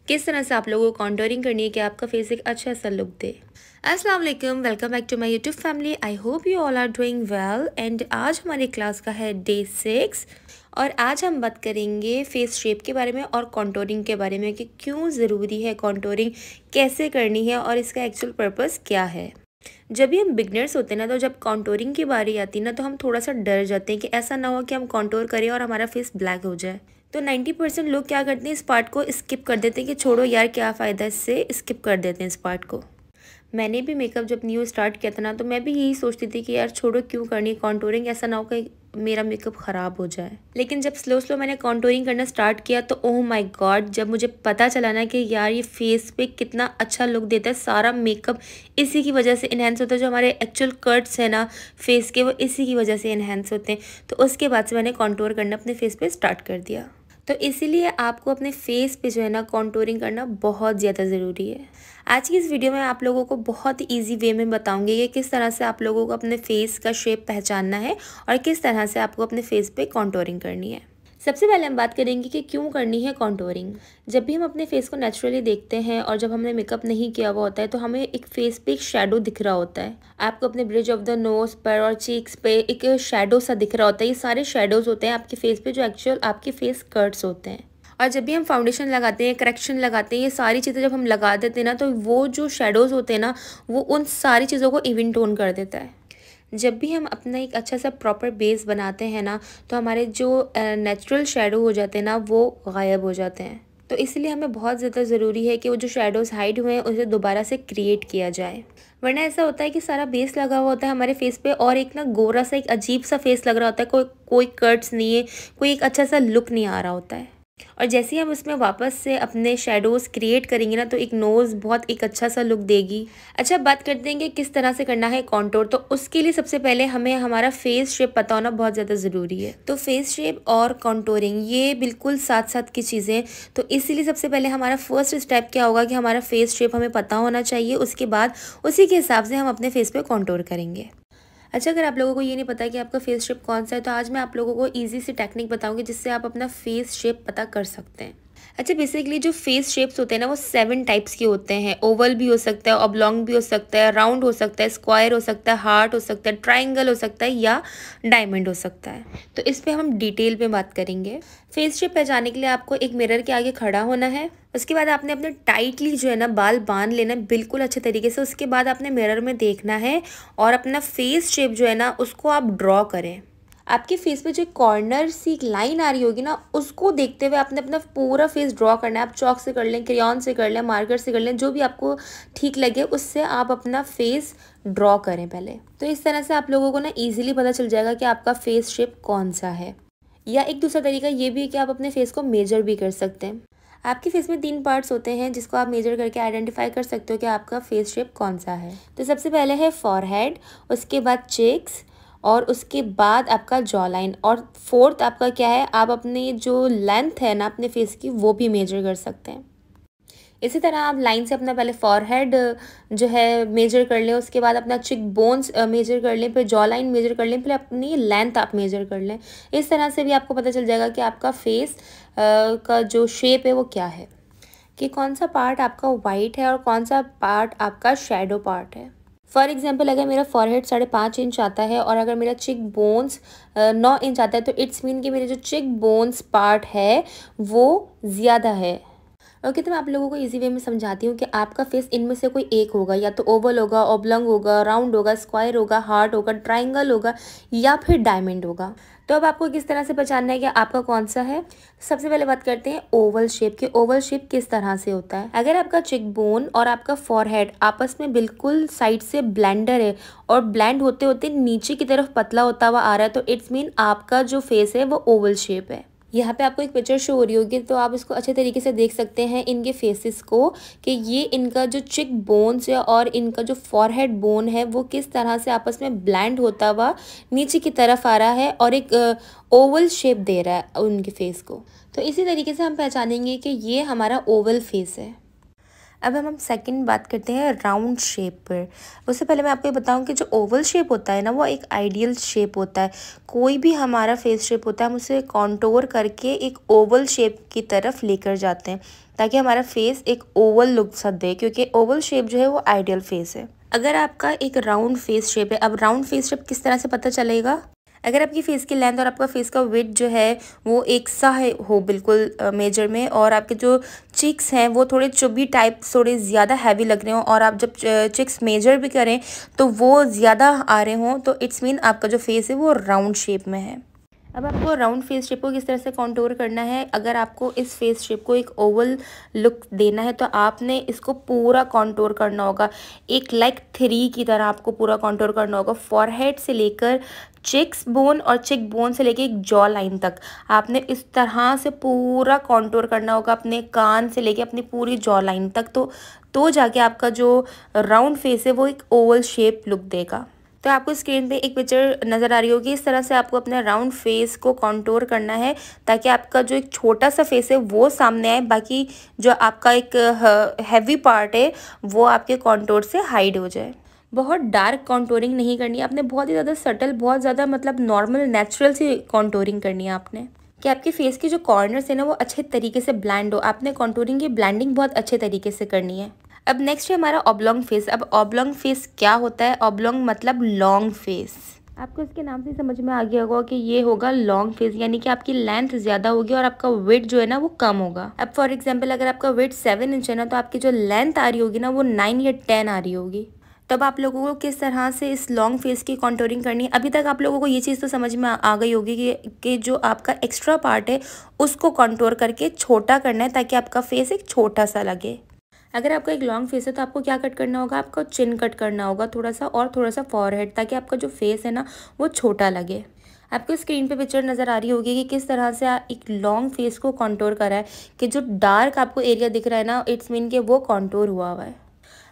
किस तरह से आप लोगों को कॉन्टोरिंग करनी है कि आपका फेस एक अच्छा सा लुक दे। अस्सलाम वालेकुम, welcome back to my YouTube family. I hope you all are doing well and आज हमारी क्लास का है डे 6 और आज हम बात करेंगे फेस शेप के बारे में और कॉन्टोरिंग के बारे में कि क्यों ज़रूरी है कॉन्टोरिंग, कैसे करनी है और इसका एक्चुअल पर्पस क्या है। जब भी हम बिगनर्स होते हैं ना, तो जब कॉन्टोरिंग की बारी आती है ना, तो हम थोड़ा सा डर जाते हैं कि ऐसा ना हो कि हम कॉन्टोर करें और हमारा फेस ब्लैक हो जाए। तो 90% लोग क्या करते हैं, इस पार्ट को स्किप कर देते हैं कि छोड़ो यार क्या फ़ायदा, इससे स्किप कर देते हैं इस पार्ट को। मैंने भी मेकअप जब न्यू स्टार्ट किया था ना, तो मैं भी यही सोचती थी कि यार छोड़ो क्यों करनी कॉन्टोरिंग, ऐसा ना हो कि मेरा मेकअप ख़राब हो जाए। लेकिन जब स्लो स्लो मैंने कॉन्टोरिंग करना स्टार्ट किया तो ओह माय गॉड, जब मुझे पता चला ना कि यार ये फेस पे कितना अच्छा लुक देता है, सारा मेकअप इसी की वजह से इन्हेंस होता है। जो हमारे एक्चुअल कट्स है ना फेस के, वो इसी की वजह से इन्हेंस होते हैं। तो उसके बाद से मैंने कॉन्टोर करना अपने फेस पे स्टार्ट कर दिया। तो इसीलिए आपको अपने फेस पे जो है ना कॉन्टोरिंग करना बहुत ज़्यादा ज़रूरी है। आज की इस वीडियो में आप लोगों को बहुत ही ईजी वे में बताऊंगी कि किस तरह से आप लोगों को अपने फेस का शेप पहचानना है और किस तरह से आपको अपने फेस पे कॉन्टोरिंग करनी है। सबसे पहले हम बात करेंगे कि क्यों करनी है कॉन्टोरिंग। जब भी हम अपने फेस को नेचुरली देखते हैं और जब हमने मेकअप नहीं किया हुआ होता है तो हमें एक फेस पे एक शेडो दिख रहा होता है। आपको अपने ब्रिज ऑफ द नोज पर और चीक्स पे एक शेडो सा दिख रहा होता है। ये सारे शेडोज होते हैं आपके फेस पे, जो एक्चुअल आपके फेस कट्स होते हैं। और जब भी हम फाउंडेशन लगाते हैं, करेक्शन लगाते हैं, ये सारी चीज़ें जब हम लगा देते हैं ना, तो वो जो शेडोज़ होते हैं ना, वो उन सारी चीज़ों को इवन टोन कर देता है। जब भी हम अपना एक अच्छा सा प्रॉपर बेस बनाते हैं ना, तो हमारे जो नेचुरल शेडो हो जाते हैं ना, वो गायब हो जाते हैं। तो इसलिए हमें बहुत ज़्यादा ज़रूरी है कि वो जो शेडोज़ हाइड हुए हैं उसे दोबारा से क्रिएट किया जाए। वरना ऐसा होता है कि सारा बेस लगा हुआ होता है हमारे फेस पे और एक ना गोरा सा एक अजीब सा फेस लग रहा होता है, कोई कोई कट्स नहीं है, कोई एक अच्छा सा लुक नहीं आ रहा होता है। और जैसे ही हम उसमें वापस से अपने शेडोज़ क्रिएट करेंगे ना, तो एक नोज़ बहुत एक अच्छा सा लुक देगी। अच्छा, बात करते हैं कि किस तरह से करना है कॉन्टोर। तो उसके लिए सबसे पहले हमें हमारा फेस शेप पता होना बहुत ज़्यादा ज़रूरी है। तो फेस शेप और कॉन्टोरिंग ये बिल्कुल साथ साथ की चीज़ें हैं। तो इसीलिए सबसे पहले हमारा फर्स्ट स्टेप क्या होगा कि हमारा फेस शेप हमें पता होना चाहिए। उसके बाद उसी के हिसाब से हम अपने फेस पे कॉन्टोर करेंगे। अच्छा, अगर आप लोगों को ये नहीं पता कि आपका फेस शेप कौन सा है, तो आज मैं आप लोगों को ईजी सी टेक्निक बताऊंगी जिससे आप अपना फेस शेप पता कर सकते हैं। अच्छा, बेसिकली जो फेस शेप्स होते हैं ना, वो 7 टाइप्स के होते हैं। ओवल भी हो सकता है, ऑब्लॉन्ग भी हो सकता है, राउंड हो सकता है, स्क्वायर हो सकता है, हार्ट हो सकता है, ट्राइंगल हो सकता है या डायमंड हो सकता है। तो इस पे हम डिटेल में बात करेंगे। फेस शेप पहचानने के लिए आपको एक मिरर के आगे खड़ा होना है। उसके बाद आपने अपने टाइटली जो है ना बाल बांध लेना है बिल्कुल अच्छे तरीके से। उसके बाद आपने मिरर में देखना है और अपना फेस शेप जो है ना उसको आप ड्रॉ करें। आपके फेस पे जो कॉर्नर सी एक लाइन आ रही होगी ना, उसको देखते हुए आपने अपना पूरा फेस ड्रॉ करना है। आप चॉक से कर लें, क्रेयॉन से कर लें, मार्कर से कर लें, जो भी आपको ठीक लगे उससे आप अपना फेस ड्रॉ करें पहले। तो इस तरह से आप लोगों को ना ईजिली पता चल जाएगा कि आपका फेस शेप कौन सा है। या एक दूसरा तरीका ये भी है कि आप अपने फेस को मेजर भी कर सकते हैं। आपके फेस में 3 पार्ट्स होते हैं जिसको आप मेजर करके आइडेंटिफाई कर सकते हो कि आपका फेस शेप कौन सा है। तो सबसे पहले है फॉरहेड, उसके बाद चेक्स और उसके बाद आपका जॉ लाइन, और फोर्थ आपका क्या है, आप अपनी जो लेंथ है ना अपने फेस की वो भी मेजर कर सकते हैं। इसी तरह आप लाइन से अपना पहले फॉरहेड जो है मेजर कर लें, उसके बाद अपना चिक बोन्स मेजर कर लें, फिर जॉ लाइन मेजर कर लें, फिर अपनी लेंथ आप मेजर कर लें। इस तरह से भी आपको पता चल जाएगा कि आपका फेस का जो शेप है वो क्या है, कि कौन सा पार्ट आपका वाइट है और कौन सा पार्ट आपका शेडो पार्ट है। फॉर एग्जाम्पल, अगर मेरा फॉरहेड 5.5 इंच आता है और अगर मेरा चिक बोन्स 9 इंच आता है, तो इट्स मीन कि मेरे जो चिक बोन्स पार्ट है वो ज़्यादा है। ओके, तो मैं आप लोगों को इजी वे में समझाती हूँ कि आपका फेस इनमें से कोई एक होगा, या तो ओवल होगा, ऑब्लॉन्ग होगा, राउंड होगा, स्क्वायर होगा, हार्ट होगा, ट्राइंगल होगा या फिर डायमंड होगा। तो अब आपको किस तरह से पहचानना है कि आपका कौन सा है। सबसे पहले बात करते हैं ओवल शेप की। ओवल शेप किस तरह से होता है, अगर आपका चिक बोन और आपका फॉरहेड आपस में बिल्कुल साइड से ब्लेंडर है और ब्लेंड होते होते नीचे की तरफ पतला होता हुआ आ रहा है, तो इट्स मीन आपका जो फेस है वो ओवल शेप है। यहाँ पे आपको एक पिक्चर शो हो रही होगी, तो आप इसको अच्छे तरीके से देख सकते हैं इनके फेसेस को, कि ये इनका जो चिक बोन्स है और इनका जो फॉरहेड बोन है वो किस तरह से आपस में ब्लेंड होता हुआ नीचे की तरफ आ रहा है और एक ओवल शेप दे रहा है उनके फेस को। तो इसी तरीके से हम पहचानेंगे कि ये हमारा ओवल फेस है। अब हम सेकंड बात करते हैं राउंड शेप पर। उससे पहले मैं आपको ये बताऊं कि जो ओवल शेप होता है ना, वो एक आइडियल शेप होता है। कोई भी हमारा फेस शेप होता है, हम उसे कॉन्टोर करके एक ओवल शेप की तरफ लेकर जाते हैं ताकि हमारा फेस एक ओवल लुक सा दे, क्योंकि ओवल शेप जो है वो आइडियल फेस है। अगर आपका एक राउंड फेस शेप है, अब राउंड फेस शेप किस तरह से पता चलेगा? अगर आपकी फेस की लेंथ और आपका फेस का वेट जो है वो एक सा है हो बिल्कुल मेजर में, और आपके जो चिक्स हैं वो थोड़े चुबी टाइप थोड़े ज़्यादा हैवी लग रहे हों, और आप जब चिक्स मेजर भी करें तो वो ज़्यादा आ रहे हों, तो इट्स मीन आपका जो फेस है वो राउंड शेप में है। अब आपको राउंड फेस शेप को किस तरह से कॉन्टूर करना है? अगर आपको इस फेस शेप को एक ओवल लुक देना है तो आपने इसको पूरा कॉन्टूर करना होगा, एक लाइक 3 की तरह आपको पूरा कॉन्टूर करना होगा। फॉरहेड से लेकर चिक्स बोन और चिक बोन से लेकर एक जॉ लाइन तक आपने इस तरह से पूरा कॉन्टूर करना होगा, अपने कान से लेकर अपनी पूरी जॉ लाइन तक। तो जाके आपका जो राउंड फेस है वो एक ओवल शेप लुक देगा। तो आपको स्क्रीन पे एक पिक्चर नज़र आ रही होगी, इस तरह से आपको अपने राउंड फेस को कॉन्टूर करना है ताकि आपका जो एक छोटा सा फेस है वो सामने आए, बाकी जो आपका एक हैवी पार्ट है वो आपके कॉन्टूर से हाइड हो जाए। बहुत डार्क कॉन्टूरिंग नहीं करनी है आपने, बहुत ही ज़्यादा सटल, बहुत ज़्यादा मतलब नॉर्मल नेचुरल सी कॉन्टूरिंग करनी है आपने, कि आपके फेस के जो कॉर्नर्स है ना वो अच्छे तरीके से ब्लेंड हो। आपने कॉन्टूरिंग की ब्लेंडिंग बहुत अच्छे तरीके से करनी है। अब नेक्स्ट है हमारा ऑब्लोंग फेस। अब ऑब्लोंग फेस क्या होता है? ऑब्लोंग मतलब लॉन्ग फेस। आपको इसके नाम से समझ में आ गया होगा कि ये होगा लॉन्ग फेस, यानी कि आपकी लेंथ ज़्यादा होगी और आपका वेट जो है ना वो कम होगा। अब फॉर एग्जांपल अगर आपका वेट 7 इंच है ना, तो आपकी जो लेंथ आ रही होगी ना वो 9 या 10 आ रही होगी। तब आप लोगों को किस तरह से इस लॉन्ग फेस की कॉन्टूरिंग करनी है। अभी तक आप लोगों को ये चीज़ तो समझ में आ गई होगी कि जो आपका एक्स्ट्रा पार्ट है उसको कॉन्टूर करके छोटा करना है ताकि आपका फेस एक छोटा सा लगे। अगर आपका एक लॉन्ग फेस है तो आपको क्या कट करना होगा? आपको चिन कट करना होगा थोड़ा सा, और थोड़ा सा फॉरहेड, ताकि आपका जो फेस है ना वो छोटा लगे। आपको स्क्रीन पे पिक्चर नज़र आ रही होगी कि किस तरह से एक लॉन्ग फेस को कॉन्टूर करा है, कि जो डार्क आपको एरिया दिख रहा है ना, इट्स मीन कि वो कॉन्टूर हुआ हुआ है।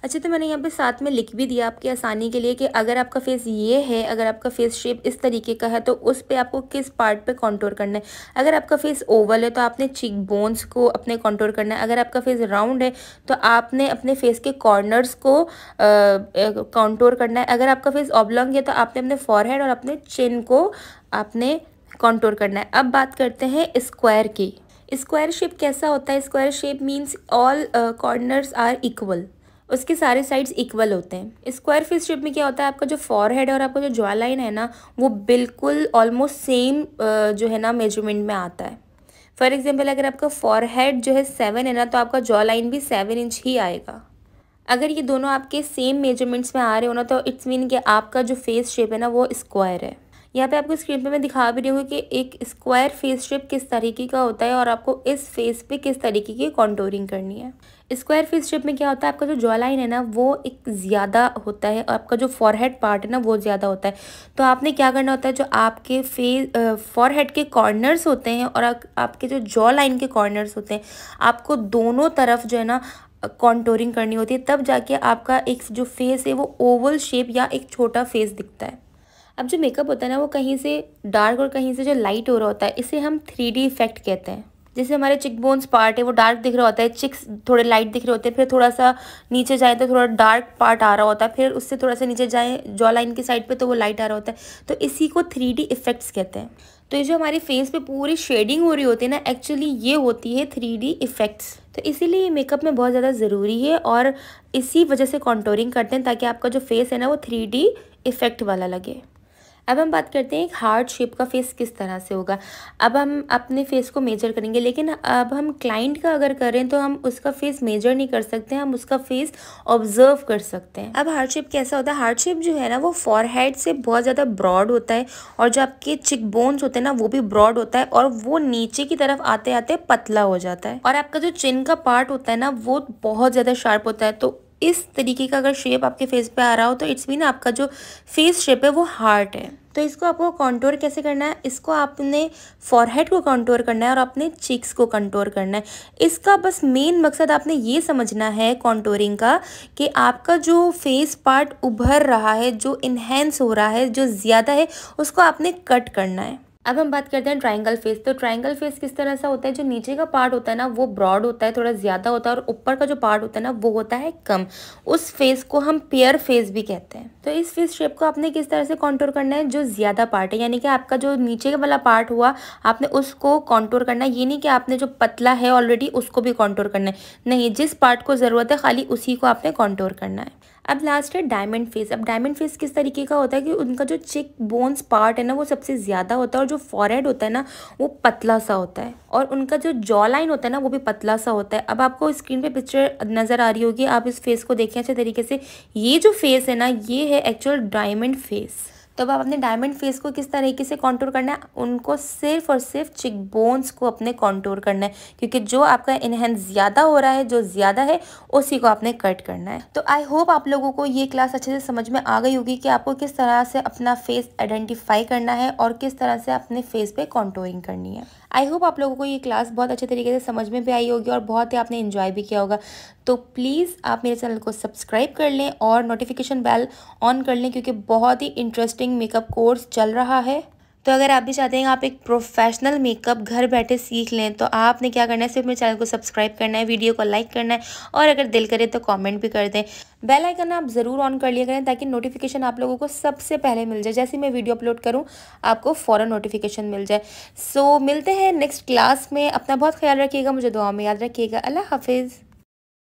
अच्छा, तो मैंने यहाँ पे साथ में लिख भी दिया आपकी आसानी के लिए कि अगर आपका फेस ये है, अगर आपका फेस शेप इस तरीके का है तो उस पे आपको किस पार्ट पे कॉन्टूर करना है। अगर आपका फेस ओवल है तो आपने चीक बोन्स को अपने कॉन्टूर करना है। अगर आपका फेस राउंड है तो आपने अपने फेस के कॉर्नर्स को कॉन्टूर करना है। अगर आपका फेस ऑब्लॉन्ग है तो आपने अपने फॉरहेड और अपने चिन को आपने कॉन्टूर करना है। अब बात करते हैं स्क्वायर की। स्क्वायर शेप कैसा होता है? Square shape means all corners are equal, उसके सारे साइड्स इक्वल होते हैं। स्क्वायर फेस शेप में क्या होता है? आपका जो फॉरहेड और आपका जो जॉ लाइन है ना वो बिल्कुल ऑलमोस्ट सेम जो है ना मेजरमेंट में आता है। फॉर एग्जांपल अगर आपका फॉरहेड जो है 7 है ना, तो आपका जॉ लाइन भी 7 इंच ही आएगा। अगर ये दोनों आपके सेम मेजरमेंट्स में आ रहे हो ना, तो इट्स मीन कि आपका जो फेस शेप है ना वो स्क्वायर है। यहाँ पे आपको स्क्रीन पे मैं दिखा भी रही हूँ कि एक स्क्वायर फेस शेप किस तरीके का होता है और आपको इस फेस पे किस तरीके की कॉन्टूरिंग करनी है। स्क्वायर फेस शेप में क्या होता है? आपका जो जॉ लाइन है ना वो एक ज़्यादा होता है और आपका जो फॉरहेड पार्ट है ना वो ज़्यादा होता है। तो आपने क्या करना होता है, जो आपके फॉरहेड के कॉर्नर्स होते हैं और आपके जो जॉ लाइन के कॉर्नर्स होते हैं, आपको दोनों तरफ जो है ना कॉन्टूरिंग करनी होती है, तब जाके आपका एक जो फेस है वो ओवल शेप या एक छोटा फेस दिखता है। अब जो मेकअप होता है ना वो कहीं से डार्क और कहीं से जो लाइट हो रहा होता है, इसे हम 3D इफेक्ट कहते हैं। जैसे हमारे चिक बोन्स पार्ट है वो डार्क दिख रहा होता है, चिक्स थोड़े लाइट दिख रहे होते हैं, फिर थोड़ा सा नीचे जाए तो थोड़ा डार्क पार्ट आ रहा होता है, फिर उससे थोड़ा सा नीचे जाए जॉ लाइन की साइड पे तो वो लाइट आ रहा होता है। तो इसी को 3D इफेक्ट्स कहते हैं। तो ये जो हमारे फेस पे पूरी शेडिंग हो रही होती है ना, एक्चुअली ये होती है 3D इफेक्ट्स। तो इसीलिए मेकअप में बहुत ज़्यादा ज़रूरी है और इसी वजह से कॉन्टूरिंग करते हैं ताकि आपका जो फेस है ना वो 3D इफेक्ट वाला लगे। अब हम बात करते हैं एक हार्ट शेप का फेस किस तरह से होगा। अब हम अपने फेस को मेजर करेंगे, लेकिन अब हम क्लाइंट का अगर करें तो हम उसका फेस मेजर नहीं कर सकते, हम उसका फेस ऑब्जर्व कर सकते हैं। अब हार्ट शेप कैसा होता है? हार्ट शेप जो है ना वो फॉरहेड से बहुत ज़्यादा ब्रॉड होता है और जो आपके चिक बोन्स होते हैं ना वो भी ब्रॉड होता है और वो नीचे की तरफ आते आते पतला हो जाता है। और आपका जो चिन का पार्ट होता है ना वो बहुत ज़्यादा शार्प होता है। तो इस तरीके का अगर शेप आपके फेस पे आ रहा हो तो इट्स मीन आपका जो फेस शेप है वो हार्ट है। तो इसको आपको कंटूर कैसे करना है? इसको आपने फॉरहेड को कंटूर करना है और अपने चिक्स को कंटूर करना है। इसका बस मेन मकसद आपने ये समझना है कंटूरिंग का कि आपका जो फेस पार्ट उभर रहा है, जो इन्हेंस हो रहा है, जो ज़्यादा है, उसको आपने कट करना है। अब हम बात करते हैं ट्रायंगल फेस। तो ट्रायंगल फेस किस तरह से होता है, जो नीचे का पार्ट होता है ना वो ब्रॉड होता है, थोड़ा ज़्यादा होता है, और ऊपर का जो पार्ट होता है ना वो होता है कम। उस फेस को हम पेयर फेस भी कहते हैं। तो इस फेस शेप को आपने किस तरह से कॉन्टूर करना है, जो ज़्यादा पार्ट है यानी कि आपका जो नीचे वाला पार्ट हुआ आपने उसको कॉन्टूर करना है। ये नहीं कि आपने जो पतला है ऑलरेडी उसको भी कॉन्टूर करना है, नहीं, जिस पार्ट को ज़रूरत है खाली उसी को आपने कॉन्टूर करना है। अब लास्ट है डायमंड फेस। अब डायमंड फेस किस तरीके का होता है कि उनका जो चिक बोन्स पार्ट है ना वो सबसे ज़्यादा होता है, और जो फॉरहेड होता है ना वो पतला सा होता है, और उनका जो जॉ लाइन होता है ना वो भी पतला सा होता है। अब आपको स्क्रीन पे पिक्चर नज़र आ रही होगी, आप इस फेस को देखें अच्छे तरीके से। ये जो फेस है ना ये है एक्चुअल डायमंड फेस। तो अब आप अपने डायमंड फेस को किस तरीके से कॉन्टूर करना है, उनको सिर्फ और सिर्फ चिक बोन्स को अपने कॉन्टूर करना है, क्योंकि जो आपका इनहेंस ज़्यादा हो रहा है, जो ज़्यादा है उसी को आपने कट करना है। तो आई होप आप लोगों को ये क्लास अच्छे से समझ में आ गई होगी कि आपको किस तरह से अपना फेस आइडेंटिफाई करना है और किस तरह से अपने फेस पे कॉन्टूरिंग करनी है। आई होप आप लोगों को ये क्लास बहुत अच्छे तरीके से समझ में भी आई होगी और बहुत ही आपने इन्जॉय भी किया होगा। तो प्लीज़ आप मेरे चैनल को सब्सक्राइब कर लें और नोटिफिकेशन बेल ऑन कर लें, क्योंकि बहुत ही इंटरेस्टिंग मेकअप कोर्स चल रहा है। तो अगर आप भी चाहते हैं आप एक प्रोफेशनल मेकअप घर बैठे सीख लें, तो आपने क्या करना है, सिर्फ मेरे चैनल को सब्सक्राइब करना है, वीडियो को लाइक करना है, और अगर दिल करे तो कमेंट भी कर दें। बेल आइकन आप ज़रूर ऑन कर लिया करें ताकि नोटिफिकेशन आप लोगों को सबसे पहले मिल जाए, जैसे मैं वीडियो अपलोड करूँ आपको फ़ौरन नोटिफिकेशन मिल जाए। सो मिलते हैं नेक्स्ट क्लास में। अपना बहुत ख्याल रखिएगा, मुझे दुआ में याद रखिएगा। अल्लाह हाफिज़।